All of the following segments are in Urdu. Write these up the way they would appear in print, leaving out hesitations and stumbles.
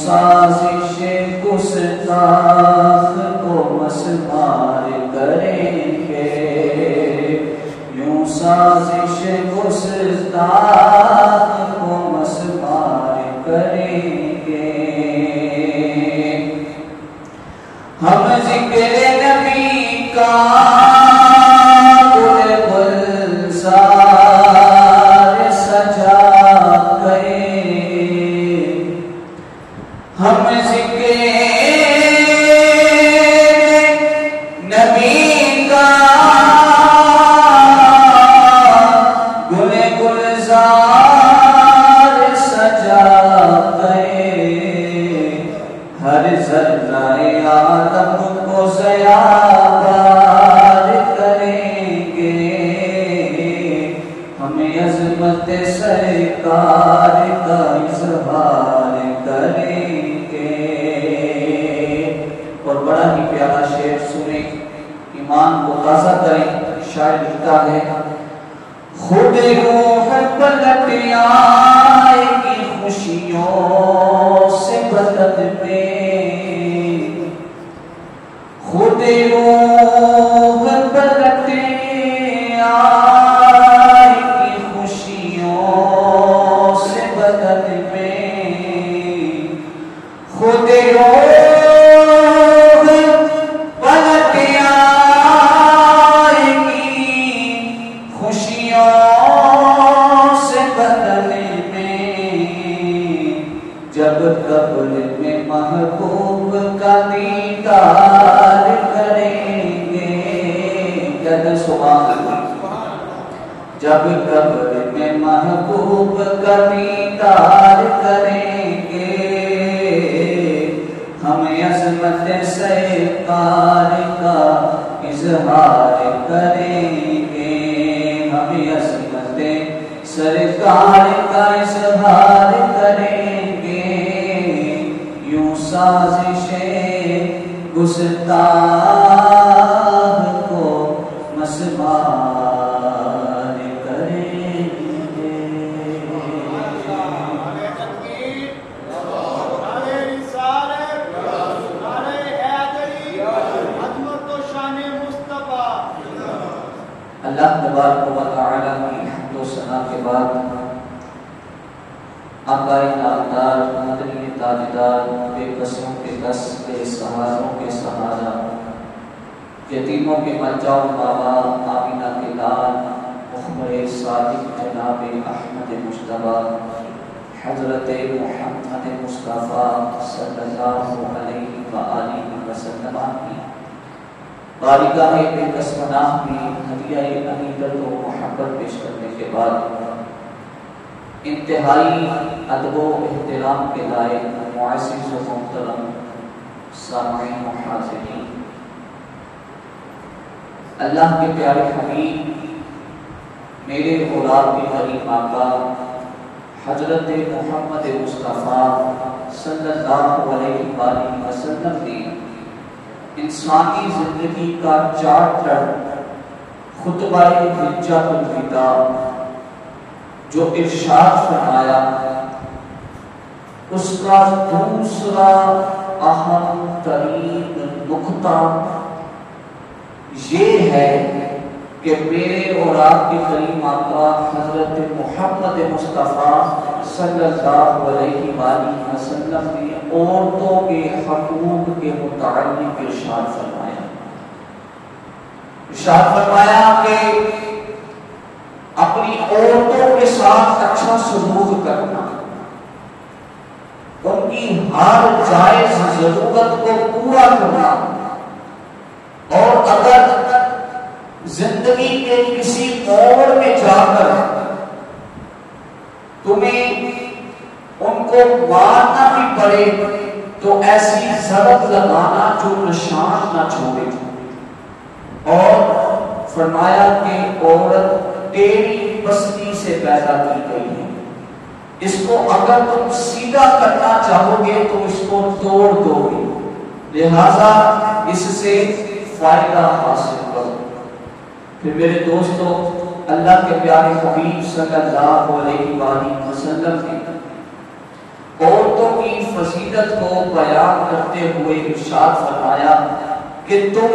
سازش گستاخ کو مسمار کریں گے، یوں سازش گستاخ کو مسمار کریں گے۔ ہم ذکر نبی کا گل گلزار سجا کریں، ہم ذکر نبی کا گل گلزار سجا کریں، ہر ذرہ آدم کو ضیاء کریں گے، ہمیں عظمت سرکار کا اظہار کریں گے۔ اور بڑا ہی پیارا شعر سنیں، ایمان کو تازہ کریں۔ شاعر لکھتا ہے، خود روح پلٹ آئے گی خوشیوں سے بدن میں، خود روح پلٹ آئے گی خوشیوں سے بدن میں، خود روح پلٹ آئے گی خوشیوں سے بدن میں، جب قبر میں محبوب کا دیدار کریں گے، سبحان اللہ، جب قبر میں محبوب کا دیدار کریں گے، ہم عظمت سرکار کا اظہار کریں گے، ہم عظمت سرکار کا اظہار کریں گے، یوں سازش گستاخ کو مسمار کریں گے۔ اللہ تبارک و تعالی کی حمد و ثنا کے بعد آقائے نامدار، مدنی تاجدار، بے قصوں کے قص، بے سہاروں کے سہارا، یتیموں کے ملجا بابا، آمینہ کے لال، مخبر صادق جناب احمد مجتبیٰ حضرت محمد مصطفیٰ صلی اللہ علیہ وآلہ وسلم کی بارگاہ بے قص پناہ میں ہدیہ عقیدت و محبت پیش کرنے کے بعد انتہائی ادب و احترام کے لائق معزز و محترم سامعین و حاضرین، اللہ کے پیارے حبیب میرے اور آپ کے غریب آقا حضرت محمد مصطفیٰ صلی اللہ علیہ وآلہ وسلم نے انسانی زندگی کا چارٹر خطبہ حجۃ الوداع جو ارشاد فرمایا، اس کا دوسرا اہم ترین نقطہ یہ ہے کہ میرے اور آپ کے کریم آقا حضرت محمد مصطفیٰ صلی اللہ علیہ وآلہ وسلم نے عورتوں کے حقوق کے متعلق ارشاد فرمایا کہ اپنی عورتوں کے ساتھ اچھا سلوک کرنا، ان کی ہر جائز ضرورت کو پورا کرنا، اور اگر زندگی کے کسی موڑ میں جا کر تمہیں ان کو مارنا بھی پڑے تو ایسی ضرب لگانا جو نشان نہ چھوڑے، اور فرمایا کہ عورت تیری بستی سے پیدا کی گئی ہے، اس کو اگر تم سیدھا کرنا چاہو گے تو اس کو توڑ دو گے، لہذا اس سے فائدہ حاصل کرو۔ پھر میرے دوستو، اللہ کے پیارے حبیب صلی اللہ علیہ وآلہ وسلم نے عورتوں کی فضیلت کو بیان کرتے ہوئے ارشاد فرمایا کہ کہ تم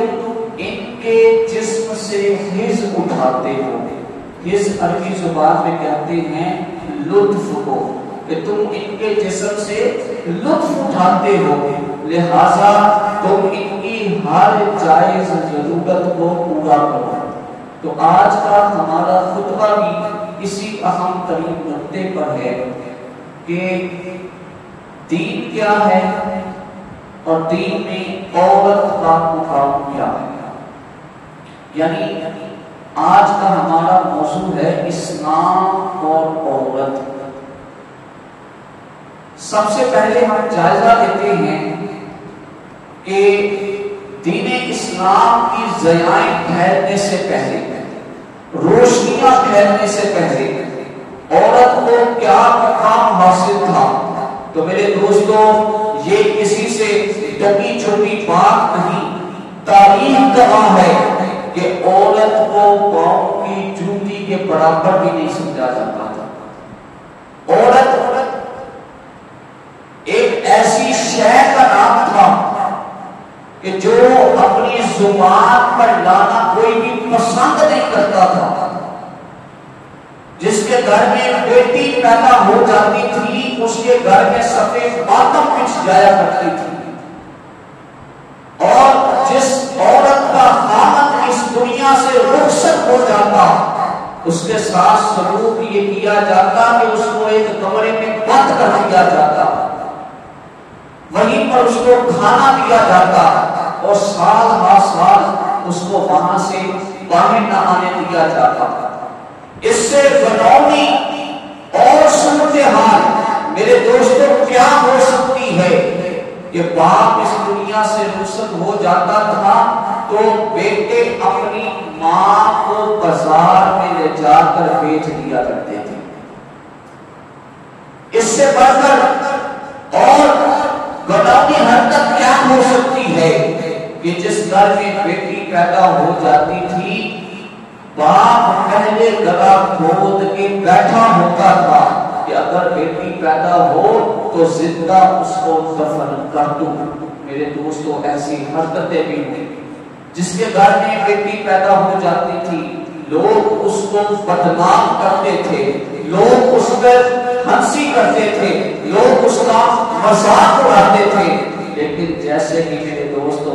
ان کے جسم سے حز اٹھاتے ہو. حز عربی زبان میں کہتے ہیں لطف کو، کہ تم ان کے جسم سے لطف اٹھاتے ہو، لہذا تم ان کی ہر جائز ضرورت کو پورا کرو. تو آج کا ہمارا خطبہ بھی اسی اہم ترین نقطے پر ہے کہ دین کیا ہے اور دین میں عورت کا مقام کیا ہے. یعنی آج کا ہمارا موضوع ہے اسلام اور عورت. سب سے پہلے ہم جائزہ لیتے ہیں کہ دین اسلام کی ضیائیں پھیلنے سے پہلے، روشنیاں پھیلنے سے پہلے عورت کو کیا مقام حاصل تھا. تو میرے دوستو، یہ کسی سے ڈکی چھوٹی بات نہیں. تاریخ گواہ ہے کہ عورت کو پاؤں کی جوتی کے برابر بھی نہیں سمجھا جاتا تھا. عورت ایک ایسی شے کا نام تھا کہ جو اپنی زبان پر لانا کوئی بھی پسند نہیں کرتا تھا. جس کے گھر میں بیٹی پیدا ہو جاتی تھی اس کے گھر میں سفید ماتم بچھ جایا کرتی تھی. اور جس عورت کا خاوند اس دنیا سے رخصت ہو جاتا اس کے ساتھ سلوک یہ کیا جاتا کہ اس کو ایک کمرے میں بند کر دیا جاتا، وہیں پر اس کو کھانا دیا جاتا اور سال ہر سال اس کو وہاں سے باہر نہ آنے دیا جاتا. اس سے غلومی اور صورتحال میرے دوستوں کیا ہو سکتی ہے کہ باپ اس دنیا سے رخصت ہو جاتا تھا تو بیٹے اپنی ماں کو بازار میں لے جا کر بیچ دیا کرتے تھے. اس سے بڑھ کر اور غلومی حرکت کیا ہو سکتی ہے کہ جس گھر میں بیٹی پیدا ہو جاتی تھی باپ پہلے گلا کھود کے بیٹھا ہوتا تھا کہ اگر بیٹی پیدا ہو تو زندہ اس کو دفن کر دوں. میرے دوستو، ایسی حرکتیں بھی ہوئی. جس کے گھر میں بیٹی پیدا ہو جاتی تھی لوگ اس کو بدنام کرتے تھے، لوگ اس پر ہنسی کرتے تھے، لوگ اس کا مذاق اڑاتے تھے. لیکن جیسے ہی میرے دوستو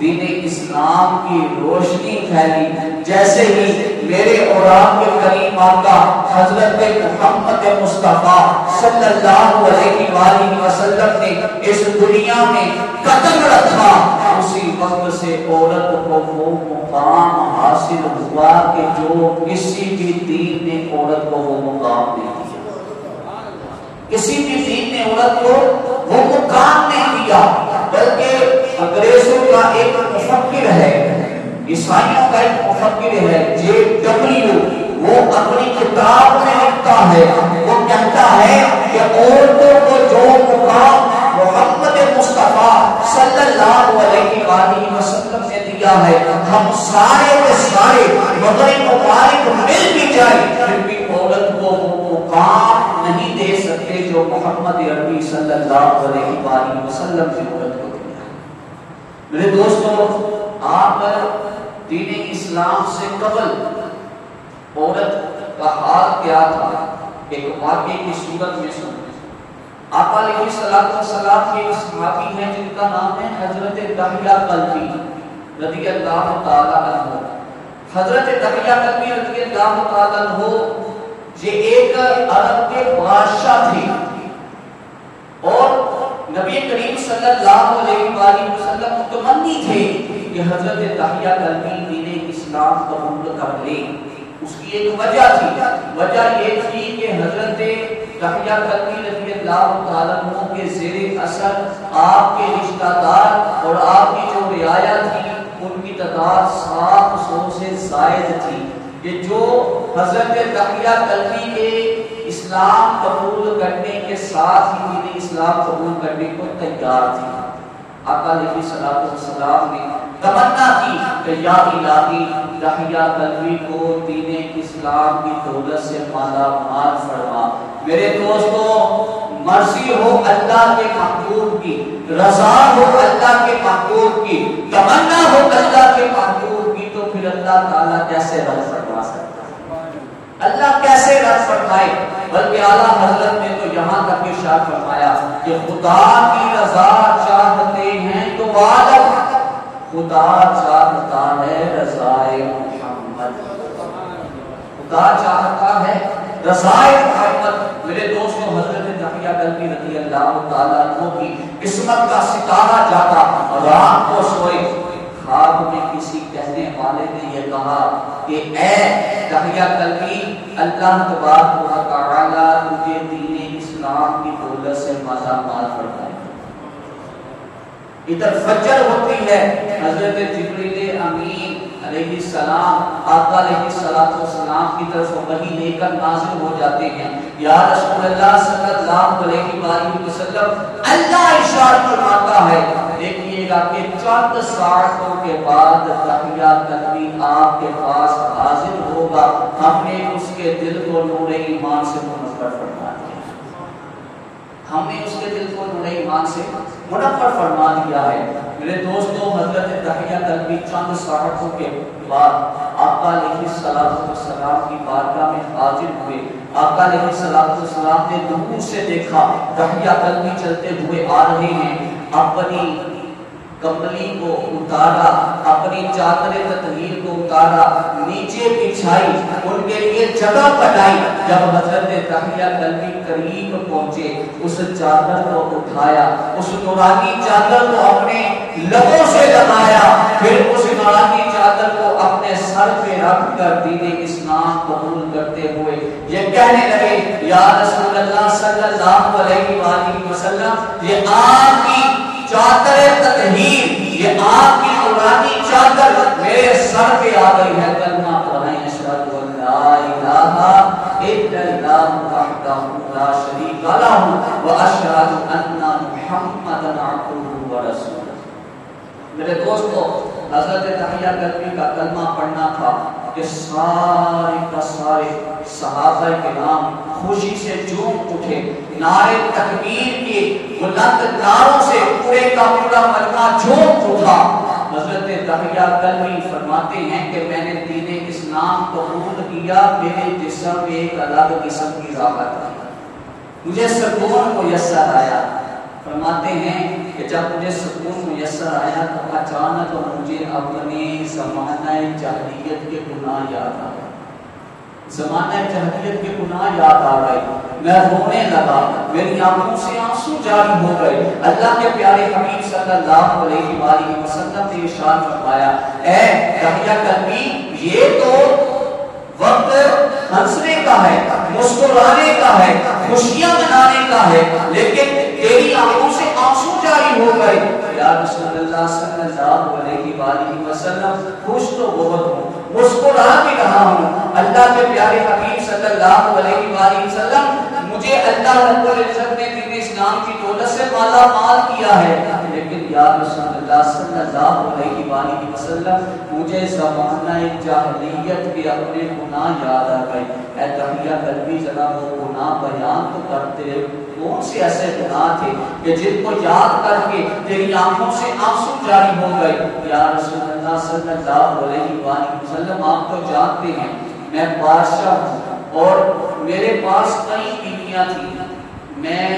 دین اسلام کی روشنی پھیلی، جیسے ہی میرے اور آپ کے کریم آقا حضرت محمد مصطفیٰ صلی اللہ علیہ وآلہ وسلم نے اس دنیا میں قدم رکھا، اسی وقت سے عورت کو وہ مقام حاصل ہوا کہ جو کسی بھی دین نے عورت کو وہ مقام نہیں دیا. کسی بھی دین نے عورت کو وہ مقام نہیں دیا، بلکہ انگریزوں کا ایک مفکر ہے، عیسائیوں کا ایک مفکر ہے JW، وہ اپنی کتاب میں لکھتا ہے، وہ کہتا ہے کہ عورتوں کو جو مقام محمد مصطفیٰ صلی اللہ علیہ وآلہ وسلم نے دیا ہے، ہم سارے کے سارے مغرب ممالک مل بھی جائیں پھر بھی عورت کو وہ مقام نہیں دے سکتے جو محمد عربی صلی اللہ علیہ وآلہ وسلم نے عورت کو دیا. میرے دوستو، آپ دین اسلام سے قبل عورت کا حال کیا تھا ایک واقعے کی صورت میں سنیں. آقا علیہ السلام کے صحابی ہیں جن کا نام ہے حضرت دحیہ کلبی رضی اللہ تعالیٰ عنہ. حضرت دحیہ کلبی رضی اللہ تعالیٰ عنہ یہ ایک عرب کے بادشاہ تھے اور نبی کریم صلی اللہ علیہ وآلہ وسلم متمنی تھے کہ حضرت دحیہ کلبی دین اسلام قبول کر لیں. اس کی ایک وجہ تھی، وجہ یہ تھی کہ حضرت دحیہ کلبی رضی اللہ تعالیٰ عنہ کے زیر اثر آپ کے رشتہ دار اور آپ کی جو رعایا تھی ان کی تعداد 700 سے زائد تھی کہ جو حضرت دحیہ کلبی کے اسلام قبول کرنے کے ساتھ ہی دین اسلام قبول کرنے کو تیار تھی. آقا علیہ السلام نے تمنا کی کہ یا الہی دحیہ کلبی کو دین اسلام کی دولت سے مالا مال فرما. میرے دوستو، مرضی ہو اللہ کے محبوب کی، رضا ہو اللہ کے محبوب کی، تمنا ہو اللہ کے محبوب کی، تو پھر اللہ تعالیٰ کیسے رد فرما سکتا ہے؟ اللہ کیسے رد فرمائے؟ بلکہ اعلیٰ حضرت نے تو یہاں تک ارشاد فرمایا کہ خدا کی رضا چاہتے ہیں تو عالم، خدا چاہتا ہے رضائے محمد، خدا چاہتا ہے رضائے محمد۔ میرے دوستوں، حضرت دحیہ کلبی رضی اللہ تعالیٰ عنہ کی قسمت کا ستارہ جاگا، رات کو سوئے، خواب میں کسی کہنے والے نے یہ کہا کہ اے دحیہ کلبی، اللہ تبارک و تعالیٰ تجھے دین اسلام کی دولت سے مالا مال فرمائے۔ ادھر فجر ہوتی ہے، حضرت جبریل امین علیہ السلام آقا علیہ السلام کی طرف وحی لے کر نازل ہو جاتے ہیں۔ یا رسول اللہ صلی اللہ علیہ وآلہ وسلم، اللہ ارشاد فرماتا ہے، دیکھیے گا کہ چند ساعتوں کے بعد دحیہ کلبی آپ کے پاس حاضر ہوگا، ہم نے اس کے دل کو نور ایمان سے منور فرما دیا، ہم نے اس کے دل کو نور ایمان سے منور فرما دیا ہے۔ میرے دوستوں، حضرت دحیہ کلبی چند ساعتوں کے بعد آقا علیہ السلام کی بارگاہ میں حاضر ہوئے۔ آقا علیہ السلام نے دور سے دیکھا دحیہ کلبی چلتے ہوئے آ رہے ہیں، اپنی کمبلی کو اتارا، اپنی چادر تطہیر کو اتارا، نیچے بچھائی، ان کے لیے جگہ بنائی۔ جب حضرت دحیہ کلبی قریب پہنچے، اس چادر کو اٹھایا، اس نورانی چادر کو اپنے لبوں سے لگایا، پھر اس نورانی چادر کو اپنے سر پہ رکھ کر دین اسلام قبول کرتے ہوئے یہ کہنے لگے، یا رسول اللہ صلی اللہ علیہ وآلہ وسلم، یہ آپ کی چادر تطہیر، یہ آپ کی نورانی چادر میرے سر پہ آ گئی ہے، کلمہ پڑھیں، اشہد ان لا الہ الا اللہ وحدہ لا شریک لہ واشہد ان محمدا عبدہ ورسولہ۔ میرے دوستو، حضرت دحیہ کلبی کا کلمہ پڑھنا تھا کہ سارے کا سارے صحابہ کرام خوشی سے جھوم اٹھے، نعرے تکبیر کے بلند نعروں سے پورے کا پورا مجمع جھوم اٹھا۔ حضرت دحیہ کلبی فرماتے ہیں کہ میں نے دین اسلام قبول کیا، میرے جسم میں ایک الگ قسم کی راحت آئی، مجھے سکون میسر آیا۔ فرماتے ہیں کہ جب مجھے سکون میسر آیا تو اچانک مجھے اپنے زمانہ جاہلیت کے گناہ یاد آ گئے، زمانہ جاہلیت کے گناہ یاد آ گئے، میں رونے لگا، میری آنکھوں سے آنسو جاری ہو گئے۔ اللہ کے پیارے حبیب صلی اللہ علیہ وآلہ وسلم نے ارشاد فرمایا، اے دحیہ کلبی، یہ تو وقت ہنسنے کا ہے، مسکرانے کا ہے، خوشیاں منانے کا ہے، لیکن تیری آنکھوں سے آنسو جاری ہو گئے۔ یا رسول اللہ صلی اللہ علیہ وآلہ وسلم، خوش تو بہت ہوں، مسکرا بھی رہا ہوں۔ اللہ کے پیارے حبیب صلی اللہ علیہ وآلہ وسلم، مجھے اللہ رب العزت نے دین اسلام کی دولت سے مالا مال کیا ہے، لیکن یا رسول اللہ صلی اللہ علیہ وآلہ وسلم، مجھے زمانہ جاہلیت کے اپنے گناہ یاد آ گئے۔ اے دحیہ کلبی، ذرا وہ گناہ بیان تو کرتے، کون سے ایسے گناہ تھے کہ جن کو یاد کر کے تیری آنکھوں سے آنسو جاری ہو گئے؟ یا رسول اللہ صلی اللہ علیہ وآلہ وسلم، آپ تو جانتے ہیں میں بادشاہ ہوں اور میرے پاس کئی بیویاں تھیں، میں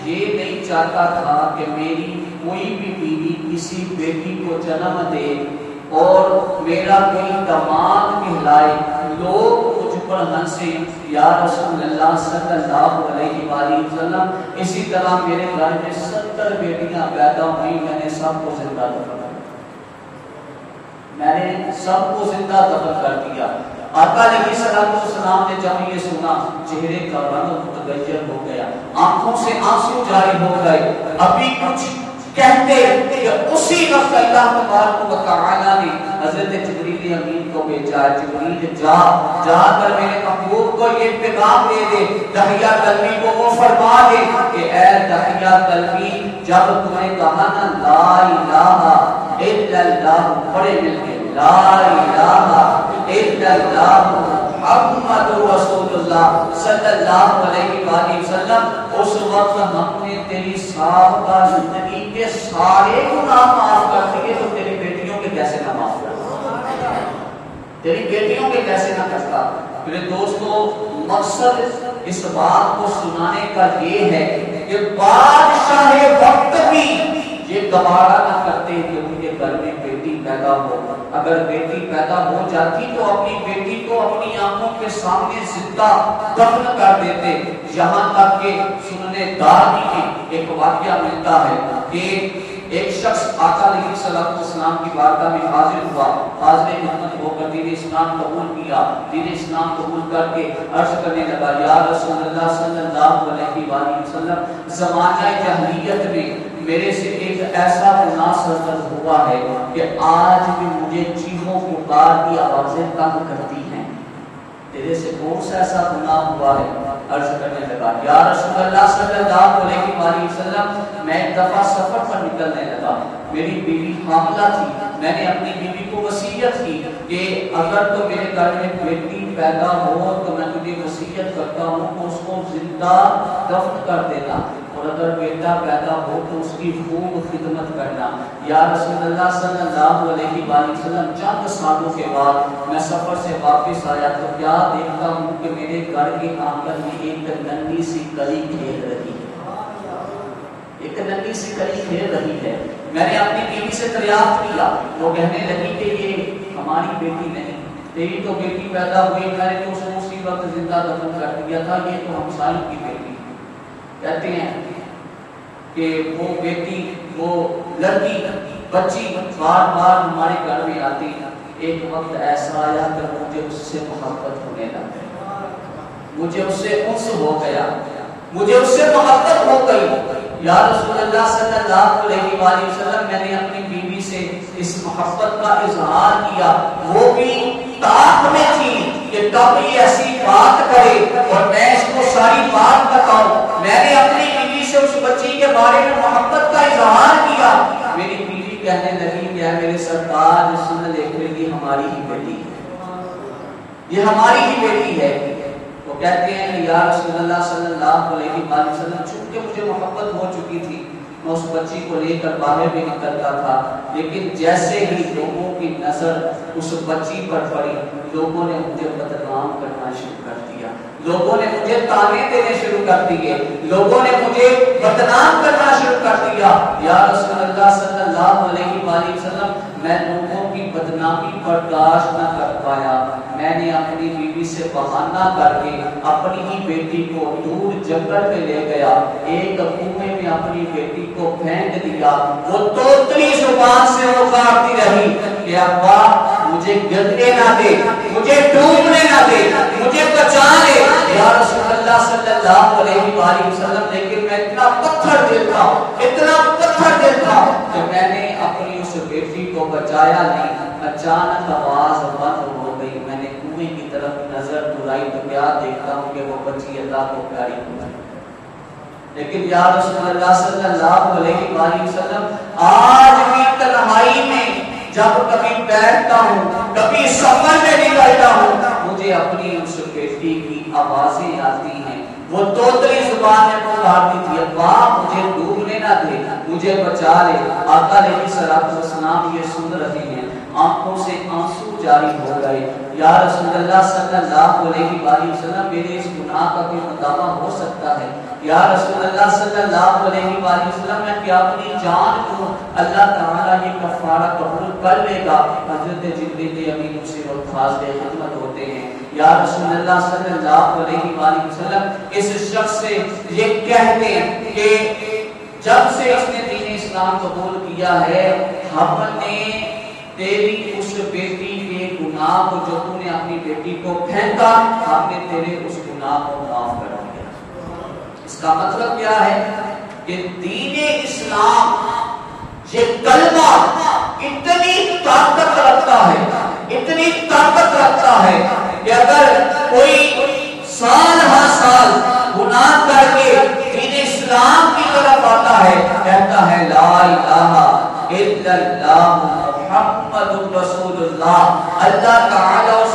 یہ نہیں چاہتا تھا کہ میری کوئی بھی بیوی کسی بیٹی کو جنم دے اور میرا کوئی داماد کہلائے، لوگ مجھ پر ہنسے۔ یا رسول اللہ صلی اللہ علیہ وآلہ وسلم، اسی طرح میرے گھر میں 70 بیٹیاں پیدا ہوئی، میں نے سب کو زندہ دفن کر دیا، میں نے سب کو زندہ دفن کر دیا۔ آقا علیہ السلام نے جب یہ سنا، چہرے کا رنگ متغیر ہو گیا، آنکھوں سے آنسو جاری ہو گئے۔ ابھی کچھ کہتے کہ اسی وقت اللہ تبارک و تعالیٰ نے حضرت جبریل امین کو بھیجا، جبریل جا کر میرے محبوب کو یہ پیغام دے دے، دحیہ کلبی کو وہ فرما دے کہ اے دحیہ کلبی، جب تمہیں کہا نا لا الہ الا اللہ، بڑے مل کے لا الہ الا اللہ محمد رسول اللہ صلی اللہ علیہ وآلہ وسلم، اس وقت ہم نے تیری سابقہ زندگی کے سارے گناہ معاف کر دیے، تو تیری بیٹیوں کے کیسے نہ معاف کرتا، تیری بیٹیوں کے کیسے نہ کرتا۔ میرے دوستو، مقصد اس بات کو سنانے کا یہ ہے کہ بادشاہ وقت بھی یہ گوارا نہ کرتے کہ ان کے گھر میں بیٹی پیدا ہو۔ اگر بیٹی پیدا ہو جاتی تو اپنی بیٹی کو اپنی آنکھوں کے سامنے زندہ دفن کر دیتے، یہاں تک کہ سننے دارمی میں ایک واقعہ ملتا ہے کہ ایک شخص آقا علیہ السلام کی بارگاہ میں حاضر ہوا، حاضر خدمت ہو کر دین اسلام قبول کیا، دین اسلام قبول کر کے عرض کرنے لگا، یا رسول اللہ صلی اللہ علیہ وآلہ وسلم، زمانہ جاہلیت میں میرے سے ایک ایسا گناہ سرزد ہوا ہے کہ آج بھی مجھے چیخوں پکار کی آوازیں تنگ کرتی ہیں، تیرے سے کون سا ایسا گناہ ہوا ہے؟ عرض کرنے لگا، یا رسول اللہ صلی اللہ علیہ وآلہ وسلم، میں ایک دفعہ سفر پر نکلنے لگا، میری بیوی حاملہ تھی، میں نے اپنی بیوی کو وصیت کی کہ اگر تو میرے گھر میں بیٹی پیدا ہو تو میں تجھے وصیت کرتا ہوں کہ اس کو زندہ دفن کر دینا، اور اگر بیٹا پیدا ہو تو اس کی خوب خدمت کرنا۔ یا رسول اللہ صلی اللہ علیہ وآلہ وسلم، چند سالوں کے بعد میں سفر سے واپس آیا تو کیا دیکھتا ہوں کہ میرے گھر کے آنگن میں ایک ننھی سی کلی کھیل رہی ہے، ایک ننھی سی کلی کھیل رہی ہے۔ میں نے اپنی بیوی سے دریافت کیا، وہ کہنے لگی کہ یہ ہماری بیٹی نہیں، تیری تو بیٹی پیدا ہوئی، میں نے تو اس کو اسی وقت زندہ دفن کر دیا تھا، یہ تو ہمسائیوں کی بیٹی۔ کہتے ہیں کہ وہ بیٹی، وہ لڑکی، بچی بار بار ہمارے گھر میں آتی، ایک وقت ایسا آیا کہ مجھے اس سے محبت ہونے لگ گئی، مجھے اس سے انس ہو گیا، مجھے اس سے محبت ہو گئی۔ یا رسول اللہ صلی اللہ علیہ وآلہ وسلم، میں نے اپنی بیوی سے اس محبت کا اظہار کیا، وہ بھی طاق میں تھی کہ کب یہ ایسی بات کرے اور میں اس کو ساری بات بتاؤں۔ میں نے اپنی بیوی سے اس بچی کے بارے میں محبت کا اظہار کیا، میری بیوی کہنے لگی کہ میرے سرکار سن لے، یہ ہماری ہی بیٹی ہے، یہ ہماری ہی بیٹی ہے۔ وہ کہتے ہیں کہ یا رسول اللہ صلی اللہ علیہ وآلہ وسلم، چونکہ مجھے محبت ہو چکی تھی، میں اس بچی کو لے کر باہر بھی نکلتا تھا، لیکن جیسے ہی لوگوں کی نظر اس بچی پر پڑی، لوگوں نے مجھے بدنام کرنا شروع کر دیا، لوگوں نے مجھے تانے دینے شروع کر دیے، لوگوں نے مجھے بدنام کرنا شروع کر دیا۔ یا رسول اللہ صلی اللہ علیہ وآلہ وسلم، میں لوگوں کی بدنامی برداشت نہ کر پایا، میں نے اپنی بیوی سے بہانہ کر کے اپنی ہی بیٹی کو دور جنگل میں لے گیا، ایک کنویں میں اپنی بیٹی کو پھینک دیا، وہ توتلی زبان سے وہ کہتی رہی کہ ابا مجھے گرنے نہ دے، مجھے ڈوبنے نہ دے، مجھے بچا لے۔ یا رسول اللہ صلی اللہ علیہ وآلہ وسلم، لیکن میں اتنا پتھر دل تھا، اتنا پتھر دل تھا کہ میں نے اپنی اس بیٹی کو بچایا نہیں۔ اچانک آواز بند ہو گئی، میں نے کنویں کی طرف نظر دلائی تو کیا دیکھتا ہوں کہ وہ بچی اللہ کو پیاری ہو گئی۔ لیکن یا رسول اللہ صلی اللہ علیہ وآلہ وسلم، آج بھی تنہائی میں جب کبھی بیٹھتا ہوں، کبھی سفر میں نکلتا ہوں، مجھے اپنی اس بیٹی کی آوازیں آتی ہیں، وہ توتلی زبان میں پکارتی تھی، ابا مجھے ڈوبنے نہ دے، مجھے بچا لے۔ آقا علیہ السلام یہ سن رہے ہیں، آنکھوں سے آنسو جاری ہو گئے۔ یا رسول اللہ صلی اللہ علیہ وآلہ وسلم، میرے اس گناہ کا کوئی مداوع ہو سکتا ہے؟ یا رسول اللہ صلی اللہ علیہ وآلہ وسلم، میں کیا اپنی جان کو اللہ تعالیٰ یہ کفارہ قبول کر لے گا؟ حضرت جبریل امین سے وہ حاضر خدمت ہوتے ہیں، یا رسول اللہ صلی اللہ علیہ وآلہ وسلم اس شخص سے یہ کہتے ہیں کہ جب سے اس نے دین اسلام قبول کیا ہے، ہم نے تیری اس بیٹی کے گناہ کو، جو تو نے اپنی بیٹی کو پھینکا، ہم نے تیرے اس گناہ کو معاف کر دیا۔ اس کا مطلب کیا ہے کہ دین اسلام، یہ کلمہ اتنی طاقت رکھتا ہے، اتنی طاقت رکھتا ہے کہ اگر کوئی سال ہر سال گناہ کر کے دین اسلام کی طرف آتا ہے، کہتا ہے لا الہ الا اللہ محمد رسول اللہ، اللہ تعالیٰ اس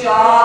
4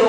2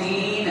3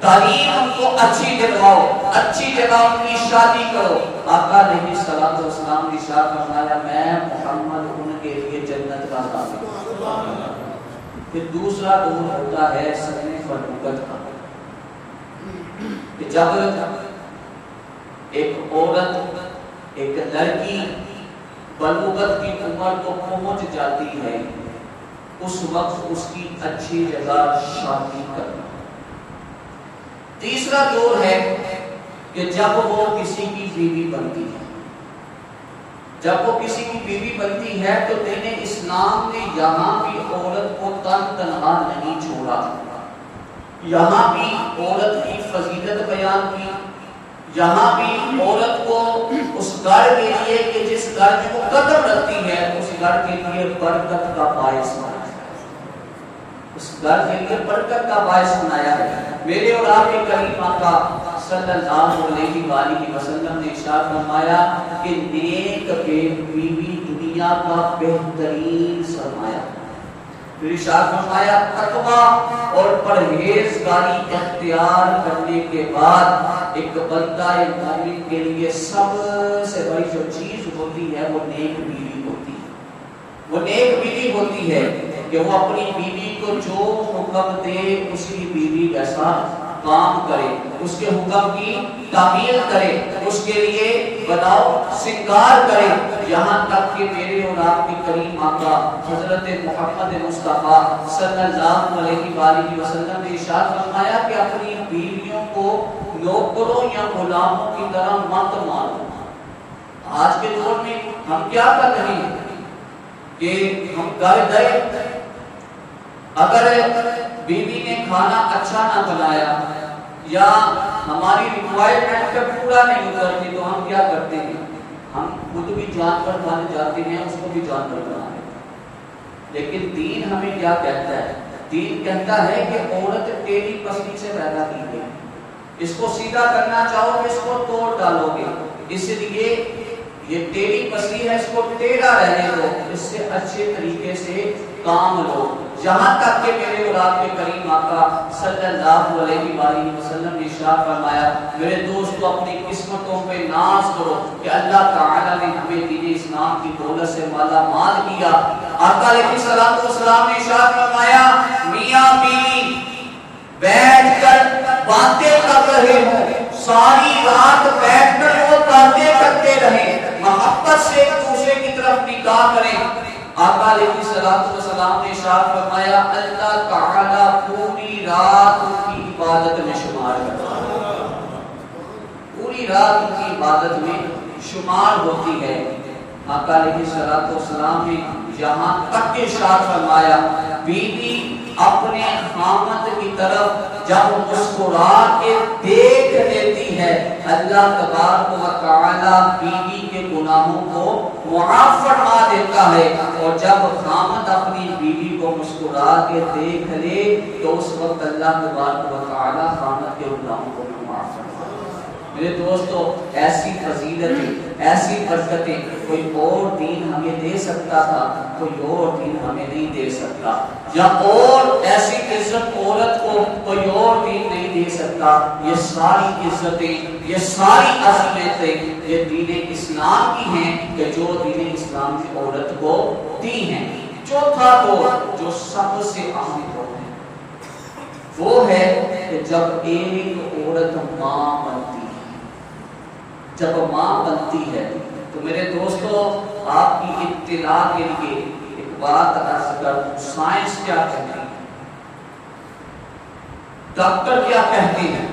تعلیم ان کو اچھی دلواؤ، اچھی جگہ ان کی شادی کرو۔ آقا علیہ الصلوۃ والسلام نے ارشاد فرمایا میں محمد ان کے لیے جنت کا ضامن ہوں۔ پھر دوسرا دور ہوتا ہے سن بلوغت کا، کہ جب ایک عورت، ایک لڑکی بلوغت کی عمر کو پہنچ جاتی ہے، اس وقت اس کی اچھی جگہ شادی کرنا۔ تیسرا دور ہے کہ جب وہ کسی کی بیوی بنتی ہے، جب وہ کسی کی بیوی بنتی ہے تو دین اسلام نے یہاں بھی عورت کو تنہا نہیں چھوڑا، یہاں بھی عورت کی فضیلت بیان کی، یہاں بھی عورت کو اس گھر کے لیے کہ جس گھر میں وہ قدم رکھتی ہے اس گھر کے لیے برکت کا باعث بنایا ہے، اس گھر کے لیے برکت کا باعث بنایا ہے۔ میرے اور آپ کے کریم آقا صلی اللہ علیہ وآلہ وسلم نے ارشاد فرمایا کہ نیک بیوی دنیا کا بہترین سرمایہ۔ پھر ارشاد فرمایا تقویٰ اور پرہیزگاری اختیار کرنے کے بعد ایک بندہ مومن کے لیے سب سے بڑی جو چیز ہوتی ہے وہ نیک بیوی ہوتی ہے، وہ نیک بیوی ہوتی ہے کہ وہ اپنی بیوی کو جو حکم دے اس کی بیوی ویسا کام کرے، اس کے حکم کی تعمیل کرے، اس کے لیے بناؤ سنگار کرے، یہاں تک کہ میرے اور آپ کے کریم آقا حضرت محمد مصطفیٰ صلی اللہ علیہ وآلہ وسلم نے ارشاد فرمایا کہ اپنی بیویوں کو نوکروں یا غلاموں کی طرح مت مانو۔ آج کے دور میں ہم کیا کر رہے ہیں کہ ہم گھر گئے، اگر بیوی نے کھانا اچھا نہ بنایا یا ہماری ریکوائرمنٹ پہ پورا نہیں اترتی تو ہم کیا کرتے ہیں، ہم خود بھی جانور بن جاتے ہیں، اس کو بھی جانور بنا دیتے ہیں۔ لیکن دین ہمیں کیا کہتا ہے؟ دین کہتا ہے کہ عورت ٹیڑھی پسلی سے پیدا کی گئی، اس کو سیدھا کرنا چاہو گے اس کو توڑ ڈالو گے، اس لیے یہ ٹیڑھی پسلی ہے اس کو ٹیڑھا رہنے دو، اس سے اچھے طریقے سے کام لو۔ یہاں تک کہ میرے اور آپ کے کریم آقا صلی اللہ علیہ وآلہ وسلم نے ارشاد فرمایا میرے دوستو اپنی قسمتوں پہ ناز کرو کہ اللہ تعالی نے ہمیں دین اسلام کی دولت سے مالا مال کیا۔ آقا علیہ السلام نے ارشاد فرمایا میاں بیوی بیٹھ کر باتیں کر رہے ہوں، ساری رات بیٹھ کر وہ باتیں کرتے رہیں، محبت سے ایک دوسرے کی طرف نگاہ کریں۔ آقا علیہ السلام نے ارشاد فرمایا اللہ تعالی پوری رات ان کی عبادت میں شمار کرتا ہے، پوری رات ان کی عبادت میں شمار ہوتی ہے۔ آقا علیہ السلام نے یہاں تک ارشاد فرمایا بیوی اپنے خامد کی طرف جب مسکرا کے دیکھ لیتی ہے اللہ تبارک و تعالی بیوی کے گناہوں کو معاف فرما دیتا ہے، اور جب خامد اپنی بیوی کو مسکرا کے دیکھ لے تو اس وقت اللہ تبارک و تعالی خامد کے گناہوں کو معاف فرما دیتا ہے۔ میرے دوستو ایسی فضیلتیں، ایسی برکتیں کوئی اور دین ہمیں دے سکتا تھا، کوئی اور دین ہمیں نہیں دے سکتا، یا اور ایسی عزت عورت کو کوئی اور دین نہیں دے سکتا۔ یہ ساری عزتیں، یہ ساری عظمتیں یہ دین اسلام کی ہیں کہ جو دین اسلام کی عورت کو دی ہیں۔ چوتھا دور جو سب سے اہم دور ہے وہ ہے کہ جب ایک عورت ماں بنتی ہے، جب ماں بنتی ہے تو میرے دوستو آپ کی اطلاع کے لیے ایک بات عرض کروں، سائنس کیا کہتی ہے، ڈاکٹر کیا کہتے ہیں؟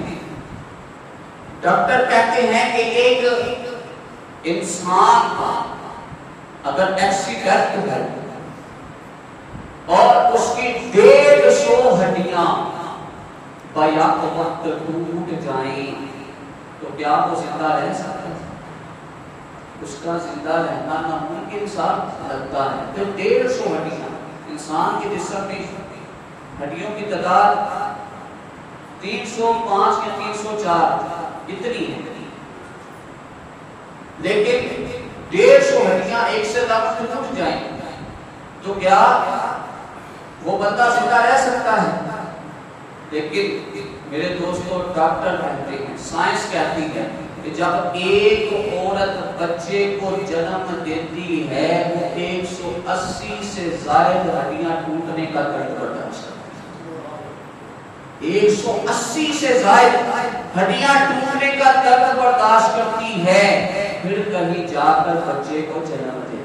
ڈاکٹر کہتے ہیں کہ ایک انسان کا اگر ایکسیڈنٹ ہے اور اس کی 150 ہڈیاں بیک وقت ٹوٹ جائیں تو کیا وہ زندہ رہ سکتا ہے؟ اس کا زندہ رہنا ناممکن سا لگتا ہے۔ تو 150 ہڈیاں، انسان کے جسم میں ہڈیوں کی تعداد 305 یا 304 اتنی ہے، لیکن 150 ہڈیاں ایک سے زیادہ ٹوٹ جائیں تو کیا وہ بندہ زندہ رہ سکتا ہے؟ لیکن میرے دوستوں ڈاکٹر کہتے ہیں، سائنس کہتی ہے کہ جب ایک عورت بچے کو جنم دیتی ہے وہ 180 سے زائد ہڈیاں ٹوٹنے کا درد برداشت کرتی ہے، 180 سے زائد ہڈیاں ٹوٹنے کا درد برداشت کرتی ہے، پھر کہیں جا کر بچے کو جنم دیتی ہے۔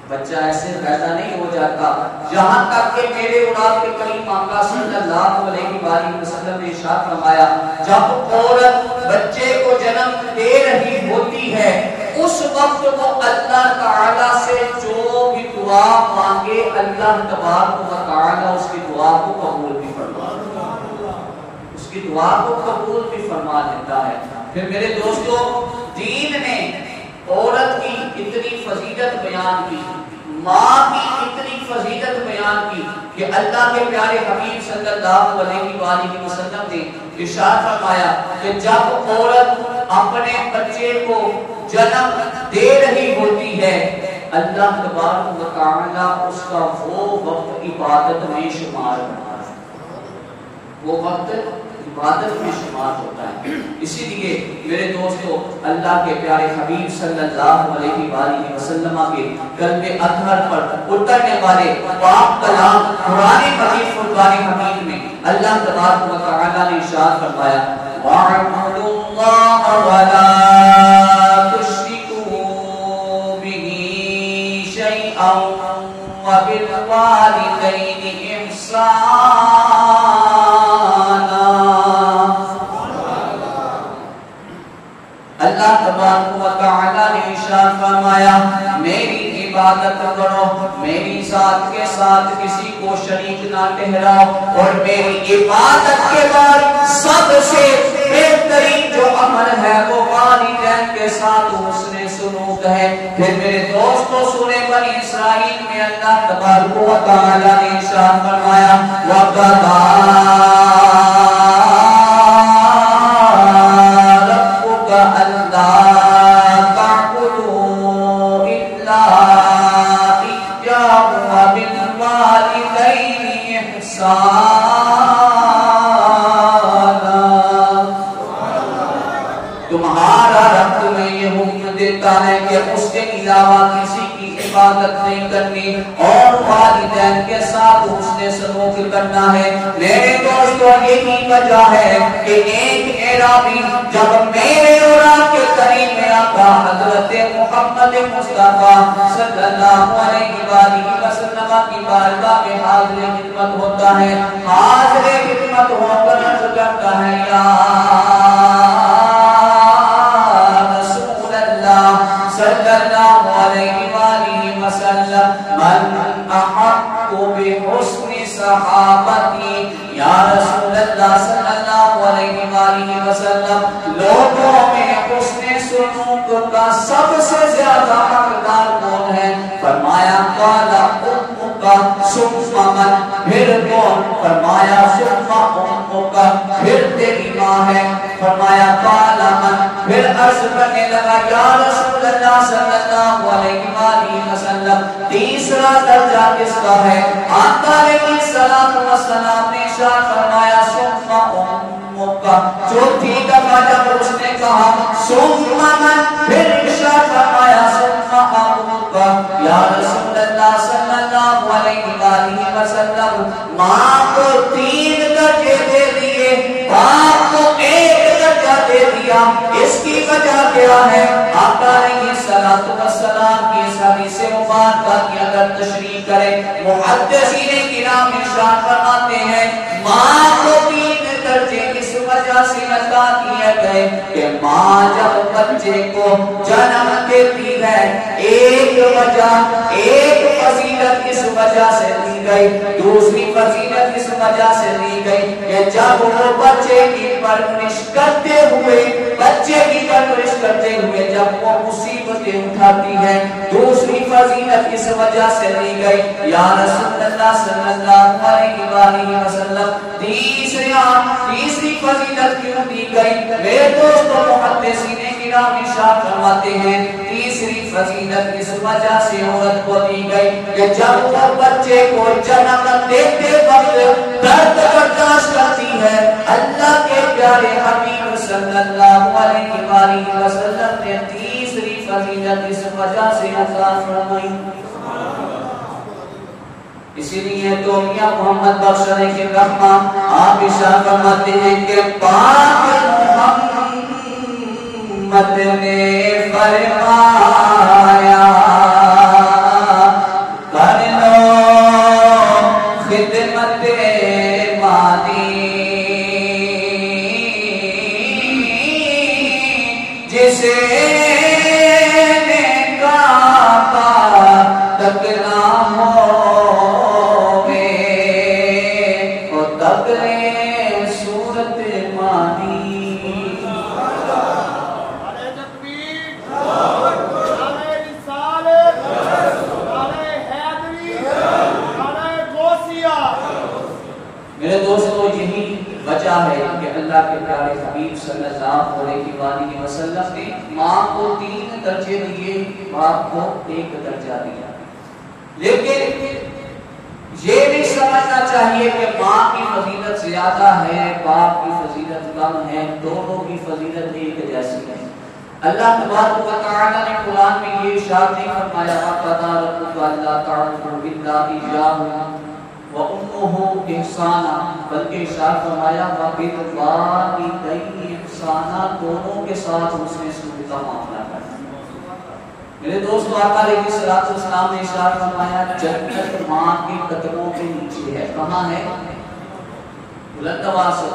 بچہ ایسے پیدا نہیں ہو جاتا، جہاں تک کہ میرے اور آپ کے کریم آقا صلی اللہ علیہ وآلہ وسلم نے ارشاد فرمایا جب عورت بچے کو جنم دے رہی ہوتی ہے اس وقت وہ اللہ تعالی سے جو بھی دعا مانگے اللہ تبارک و تعالی اس کی دعا کو قبول بھی فرما لیتا ہے، اس کی دعا کو قبول بھی فرما لیتا ہے۔ پھر میرے دوستو دین نے عورت کی اتنی فضیلت بیان کی، ماں کی اتنی فضیلت بیان کی کہ اللہ کے پیارے حبیب صلی اللہ علیہ وآلہ وسلم نے ارشاد فرمایا کہ جب عورت اپنے بچے کو جنم دے رہی ہوتی ہے اللہ تبارک و تعالی اس کا وہ وقت عبادت میں شمار کرتا ہے، وہ وقت عبادت میں شمار ہوتا ہے۔ اسی لیے میرے دوستو اللہ کے پیارے حبیب صلی اللہ علیہ وآلہ وسلم کے قلب اطہر پر اترنے والے پاک کلام قرآن مجید فرقان حمید میں اللہ تبارک و تعالی نے ارشاد فرمایا وَاعْبُدُوا اللَّهَ وَلَا تُشْرِكُوا بِهِ شَيْئًا وَبِالْوَالِدَيْنِ إِحْسَانًا۔ اللہ تبارک و تعالی نے ارشاد فرمایا میری عبادت کرو، میری ذات کے ساتھ کسی کو شریک نہ ٹھہراؤ، اور میری عبادت کے بعد سب سے بہترین جو عمل ہے وہ والدین کے ساتھ حسن سلوک ہے۔ پھر میرے دوستو سورہ بنی اسرائیل میں اللہ تبارک و تعالی نے ارشاد فرمایا تمہارا رب تمہیں یہ حکم دیتا ہے کہ اس کے علاوہ کسی کی عبادت نہیں کرنی اور والدین کے ساتھ حسن سلوک کرنا ہے۔ میرے دوستو یہی وجہ ہے کہ ایک اعرابی جب میرے اور آپ کے کریم آقا حضرت محمد مصطفیٰ صلی اللہ علیہ وآلہ وسلم کی بارگاہ میں حاضر خدمت ہوتا ہے، حاضر خدمت ہو کر عرض کرتا ہے یا صلی اللہ علیہ وآلہ وسلم من احق بحسن صحابتی، یا رسول اللہ صلی اللہ علیہ وآلہ وسلم لوگوں میں حسن سلوک کا سب سے زیادہ حقدار کون ہے؟ فرمایا قال امک ثم من، پھر کون؟ فرمایا ثم امک، پھر تیری ماں ہے۔ فرمایا قال من، پھر عرض کرنے لگا یا رسول اللہ صلی اللہ علیہ وآلہ وسلم تیسرا درجہ کس کا ہے؟ آقا علیہ السلام نے ارشاد فرمایا ثم امک، چوتھی دفعہ جب اس نے کہا ثم من، پھر ارشاد فرمایا ثم ابوک، یا رسول اللہ صلی اللہ علیہ وآلہ وسلم ماں کو 3 درجے دے دیے، باپ کو 1 درجہ دے دیا، اس کی وجہ کیا ہے؟ آقا علیہ السلام کی اس حدیث مبارکہ کی اگر تشریح کرے محدثین کرام ارشاد فرماتے ہیں ماں کو 3 درجے اس وجہ سے عطا کیے گئے کہ ماں جب بچے کو جنم دیتی ہے ایک وجہ، ایک فضیلت اس وجہ سے دی گئی، دوسری فضیلت اس وجہ سے دی گئی کہ جب وہ بچے کی پرورش کرتے ہوئے جب وہ مصیبت اونچے اٹھاتی ہے. دوسری فضیلت اس وجہ سے دی گئی یا رسول اللہ صلی اللہ علیہ وآلہ وسلم. تیسری فضیلت کیوں دی گئی؟ میرے دوستو محدثین کرام ارشاد فرماتے ہیں تیسری فضیلت اس وجہ سے عورت کو دی گئی کہ جب وہ بچے کو جنم دیتے وقت درد برداشت کرتی ہے، اللہ کے پیارے حبیب صلی اللہ علیہ وآلہ وسلم نے تیسری فضیلت اس وجہ سے عطا فرمائی. اسی لیے تو میاں محمد بخش علیہ الرحمہ آپ ارشاد فرماتے ہیں کہ پاک محمد نے فرمایا کر لو خدمت مانی جسے نے کہا تک نہ ہو ہے کہ اللہ کے پیارے حبیب صلی اللہ علیہ وآلہ وسلم نے ماں کو 3 درجے دیے، باپ کو 1 درجہ دیا. لیکن یہ بھی سمجھنا چاہیے کہ ماں کی فضیلت زیادہ ہے، باپ کی فضیلت کم ہے، دونوں کی فضیلت ایک جیسی ہے. اللہ تبارک و تعالی نے قرآن میں یہ ارشاد نہیں فرمایا وَقَضَىٰ رَبُّكَ أَلَّا تَعْبُدُوا إِلَّا إِيَّاهُ وَأُمُّهُ إِحْسَانًا، بلکہ ارشاد فرمایا وَبِالْوَالِدَيْنِ إِحْسَانًا، دونوں کے ساتھ اس نے سلوک کا معاملہ کرنا. میرے دوستو آقا علیہ الصلوۃ والسلام نے ارشاد فرمایا جنت ماں کے قدموں کے نیچے ہے. کہاں ہے؟ بلند آواز سے،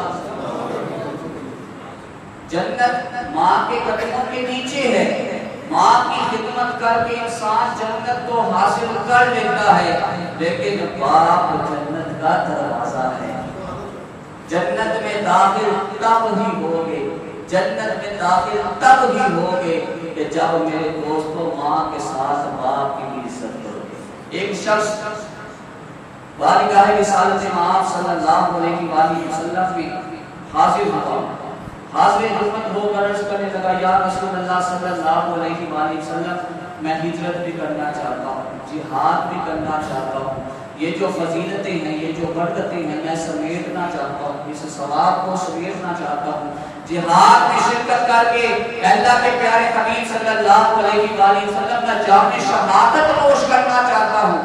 جنت ماں کے قدموں کے نیچے ہے. ماں کی خدمت کر کے انسان جنت کو حاصل کر لیتا ہے، لیکن باپ جنت کا دروازہ ہے. جنت میں داخل تب ہی ہوگے، جنت میں داخل تب ہی ہوگے کہ جب میرے دوستوں ماں کے ساتھ باپ کی بھی عزت کرو. ایک شخص بارگاہ رسالت امام صلی اللہ علیہ وآلہ وسلم بھی حاضر ہوا، حاضر خدمت ہو کر عرض کرنے لگا یا رسول اللہ صلی اللہ علیہ وآلہ وسلم میں ہجرت بھی کرنا چاہتا ہوں، جہاد بھی کرنا چاہتا ہوں، یہ جو فضیلتیں ہیں، یہ جو برکتیں ہیں میں سمیٹنا چاہتا ہوں، اس ثواب کو سمیٹنا چاہتا ہوں، جہاد میں شرکت کر کے اللہ کے پیارے حبیب صلی اللہ علیہ وآلہ وسلم کا جام شہادت نوش کرنا چاہتا ہوں.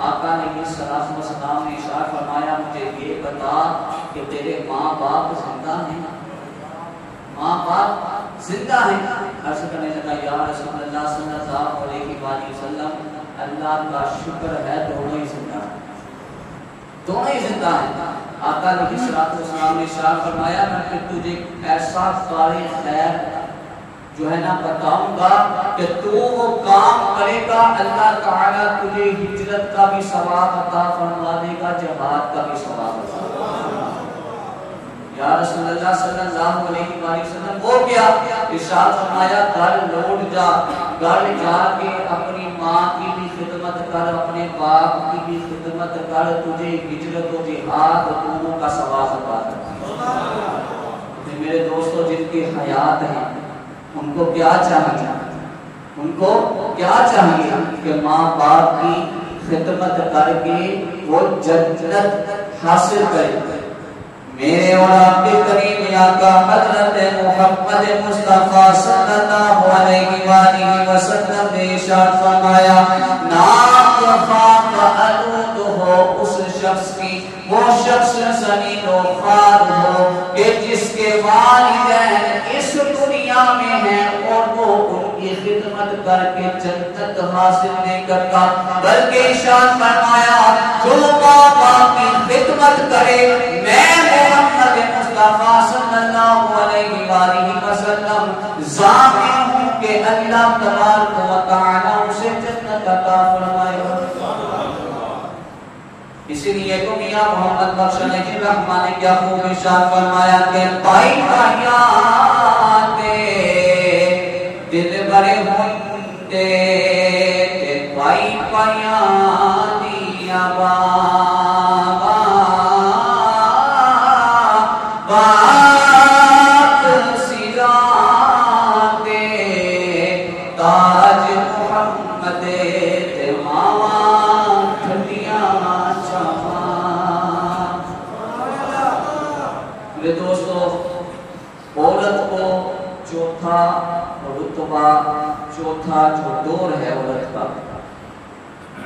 آقا نے یہ صلاۃ و سلام نے ارشاد فرمایا مجھے یہ بتا کہ تیرے ماں باپ زندہ ہیں؟ ماں باپ زندہ ہیں؟ عرض کرنے لگا یا رسول اللہ صلی اللہ علیہ وآلہ وسلم اللہ کا شکر ہے دونوں ہی زندہ ہیں، دونوں ہی زندہ ہیں. آقا علیہ الصلوۃ والسلام نے ارشاد فرمایا میں پھر تجھے ایسا کار خیر جو ہے نا بتاؤں گا کہ تو وہ کام کرے گا اللہ تعالیٰ تجھے ہجرت کا بھی ثواب عطا فرما دے گا، جہاد کا بھی ثواب عطا فرما دے گا. یا رسول اللہ صلی اللہ علیہ وآلہ وسلم وہ کیا؟ ارشاد فرمایا گھر لوٹ جا، گھر جا کے اپنی ماں کی بھی خدمت کر، اپنے باپ کی بھی خدمت کر، تجھے ہجرت و جہاد دونوں کا ثواب عطا کرے. میرے دوستو جن کی حیات ہیں ان کو کیا چاہیے؟ ان کو کیا چاہیے کہ ماں باپ کی خدمت کر کے وہ جنت حاصل کرے. میرے اور آپ کے کریم آقا حضرت محمد مصطفیٰ صلی اللہ علیہ وآلہ وسلم نے ارشاد فرمایا ناک خاک آلود ہو اس شخص کی، وہ شخص زمین و خار ہو کہ جس کے والدین اس دنیا میں ہیں اور وہ ان کی خدمت کر کے جنت حاصل نہیں کرتا، بلکہ ارشاد فرمایا جو ماں باپ کی خدمت کرے میں محمد مصطفیٰ صلی اللہ علیہ وآلہ وسلم ضامن ہوں کہ اللہ تبارک و تعالی اسے جنت عطا فرمائے. اسی لیے تو میاں محمد بخش علیہ الرحمہ نے کیا خوب ارشاد فرمایا کہ بھائی بھائیاں دل بڑے ہوں تے پائی پایاں بابا بات سرا دے تاج محمد تے ماواں ٹھنڈیاں چھاواں۔ میرے دوستو، عورت کو چوتھا رتبہ، چوتھا جو دور ہے عورت کا،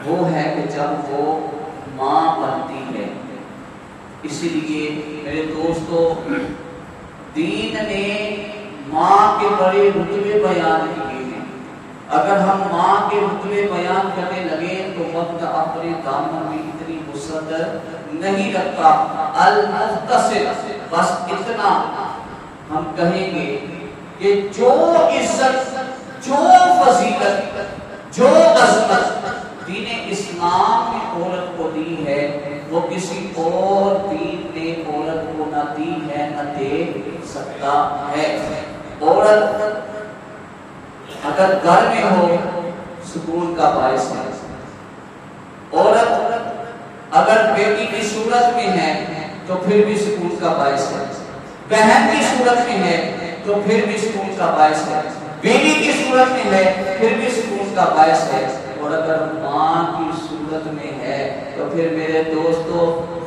وہ ہے کہ جب وہ ماں بنتی ہے۔ اسی لیے میرے دوستو، دین نے ماں کے بڑے رتبے بیان کیے ہیں۔ اگر ہم ماں کے رتبے بیان کرنے لگے تو وقت اپنے دامن میں اتنی وسعت نہیں رکھتا۔ المختصر، بس اتنا ہم کہیں گے کہ جو عزت، جو فضیلت، جو عظمت دین اسلام نے عورت کو دی ہے، وہ کسی اور دین نے عورت کو نہ دی ہے، نہ دے سکتا ہے۔ عورت اگر گھر میں ہو سکون کا باعث ہے، عورت اگر بیٹی کی صورت میں ہے تو پھر بھی سکون کا باعث ہے، بہن کی صورت میں ہے تو پھر بھی سکون کا باعث ہے، بیوی کی صورت میں ہے پھر بھی سکون کا باعث ہے، اور اگر ماں کی صورت میں ہے تو پھر میرے دوستو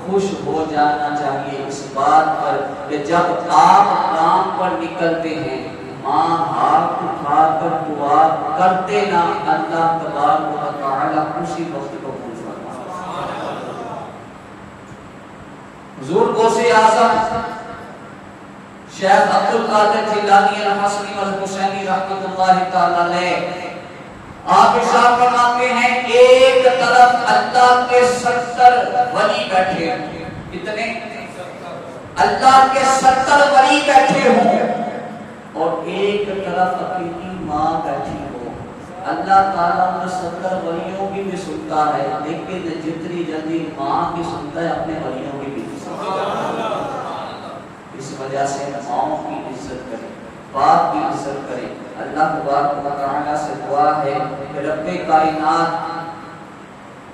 خوش ہو جانا چاہیے اس بات پر کہ جب آپ کام پر نکلتے ہیں، ماں ہاتھ اٹھا کر دعا کرتے نا، اللہ تبارک و تعالی اسی وقت قبول فرمائے۔ حضور غوث اعظم شیخ عبدالقادر جیلانی الحسنی والحسینی رحمۃ اللہ تعالی علیہ، آپ ارشاد فرماتے ہیں ایک طرف اللہ کے 70 ولی بیٹھے ہیں، کتنے؟ اللہ کے 70 ولی بیٹھے ہوں، اور ایک طرف اپنی ماں بیٹھی ہو۔ اللہ تعالیٰ نے 70 ولیوں کی بھی سنتا ہے، لیکن جتنی جلدی ماں کی سنتا ہے اپنے ولیوں کی بھی سنتا ہے۔ اس وجہ سے ماؤں کی عزت کریں، باپ کی عزت کریں۔ اللہ تبارک و تعالیٰ سے دعا ہے کہ رب کائنات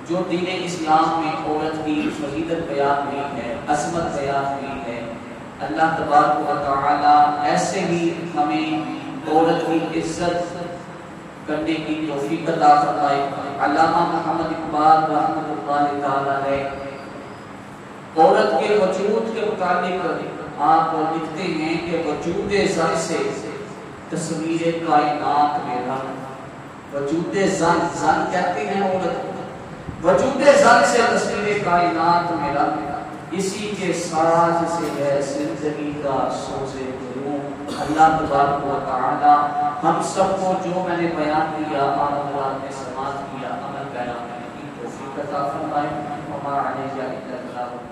جو دین اسلام میں عورت کی فضیلت بیان ہوئی ہے، عظمت بیان ہوئی ہے، اللہ تبارک و تعالیٰ ایسے ہی ہمیں عورت کی عزت کرنے کی توفیق عطا فرمائے۔ علامہ محمد اقبال رحمۃ اللہ تعالیٰ علیہ عورت کے وجود کے متعلق آپ لکھتے ہیں کہ وجود زن سے تصویر کائنات میں رنگ، وجود زن، زن کہتے ہیں عورت کو، وجود زن سے تصویر کائنات میں رنگ، اسی کے ساز سے ہے زندگی کا سوز روح۔ اللہ تبارک و تعالی ہم سب کو جو میں نے بیان کیا اور اللہ نے سماعت کیا عمل کرنے کی توفیق عطا فرمائے۔ وما علینا الا البلاغ۔